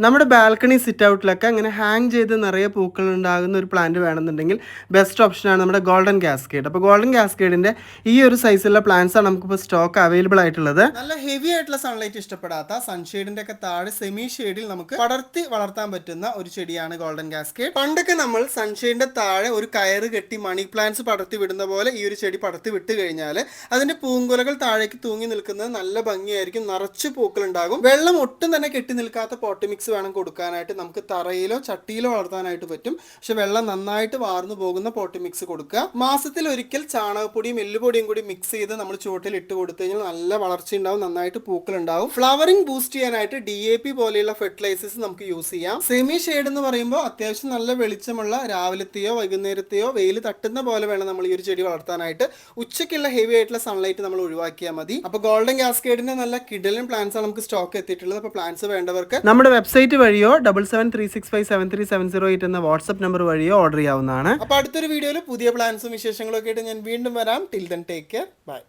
നമ്മുടെ balcony sit ഔട്ടിലൊക്കെ അങ്ങനെ hang ചെയ്ത് നിറയെ പൂക്കൾ ഉണ്ടാകുന്ന ഒരു പ്ലാന്റ് വേണമെന്നുണ്ടെങ്കിൽ ബെസ്റ്റ് ഓപ്ഷനാണ് നമ്മുടെ ഗോൾഡൻ കാസ്കേഡ്. അപ്പോൾ ഗോൾഡൻ കാസ്കേഡിൻ്റെ ഈ ഒരു സൈസിലുള്ള പ്ലാന്റ്സ് ആണ് നമുക്കിപ്പോൾ സ്റ്റോക്ക് അവൈലബിൾ ആയിട്ടുള്ളത്. നല്ല ഹെവി ആയിട്ടുള്ള സൺലൈറ്റ് ഇഷ്ടപ്പെടാത്ത സൺഷെയ്ഡിന്റെ ഒക്കെ താഴെ സെമി ഷെയ്ഡിൽ നമുക്ക് പടർത്തി വളർത്താൻ പറ്റുന്ന ഒരു ചെടിയാണ് ഗോൾഡൻ കാസ്കേഡ്. പണ്ടൊക്കെ നമ്മൾ സൺഷെയ്ഡിന്റെ താഴെ ഒരു കയറ് കെട്ടി മണി പ്ലാന്റ്സ് പടർത്തി വിടുന്ന പോലെ ഈ ഒരു ചെടി പടർത്തി വിട്ട് കഴിഞ്ഞാൽ അതിന്റെ പൂങ്കുലകൾ താഴേക്ക് തൂങ്ങി നിൽക്കുന്നത് നല്ല ഭംഗിയായിരിക്കും, നിറച്ച് പൂക്കൾ ഉണ്ടാകും. വെള്ളം ഒട്ടും തന്നെ കെട്ടി നിൽക്കാത്ത പോട്ട് മിക്സ് വേണം കൊടുക്കാനായിട്ട്. നമുക്ക് തറയിലോ ചട്ടിയിലോ വളർത്താനായിട്ട് പറ്റും, പക്ഷെ വെള്ളം നന്നായിട്ട് വാർന്നു പോകുന്ന പോട്ട് മിക്സ് കൊടുക്കുക. മാസത്തിൽ ഒരിക്കൽ ചാണകപ്പൊടിയും എല്ലുപൊടിയും കൂടി മിക്സ് ചെയ്ത് നമ്മൾ ചുവട്ടിൽ ഇട്ട് കൊടുത്തു കഴിഞ്ഞാൽ നല്ല വളർച്ച ഉണ്ടാവും, നന്നായിട്ട് പൂക്കൾ ഉണ്ടാവും. ഫ്ലവറിംഗ് ബൂസ്റ്റ് ചെയ്യാനായിട്ട് DAP പോലെയുള്ള ഫെർട്ടിലൈസേഴ്സ് നമുക്ക് യൂസ് ചെയ്യാം. സെമി ഷെയ്ഡ് എന്ന് പറയുമ്പോൾ അത്യാവശ്യം നല്ല വെളിച്ചമുള്ള രാവിലത്തെയോ വൈകുന്നേരത്തെയോ വെയിൽ തട്ടുന്ന പോലെ വേണം നമ്മൾ ഈ ഒരു ചെടി വളർത്താനായിട്ട്. ഉച്ചയ്ക്കുള്ള ഹെവി ആയിട്ടുള്ള സൺലൈറ്റ് നമ്മൾ ഒഴിവാക്കിയാൽ മതി. അപ്പോൾ ഗോൾഡൻ കാസ്കേഡിന്റെ നല്ല കിഡലൻ പ്ലാന്റ്സ് ആണ് നമുക്ക് സ്റ്റോക്ക് എത്തിയിട്ടുള്ളത്. അപ്പോൾ പ്ലാന്റ്സ് വേണ്ടവർക്ക് നമ്മുടെ വെബ്സൈറ്റ് വഴിയോ 7736573708 എന്ന വാട്സ്ആപ്പ് നമ്പർ വഴിയോ ഓർഡർ ചെയ്യാവുന്നതാണ്. അപ്പോൾ അടുത്തൊരു വീഡിയോയിൽ പുതിയ പ്ലാൻസും വിശേഷങ്ങളൊക്കെ ആയിട്ട് ഞാൻ വീണ്ടും വരാം. Till then take care, by.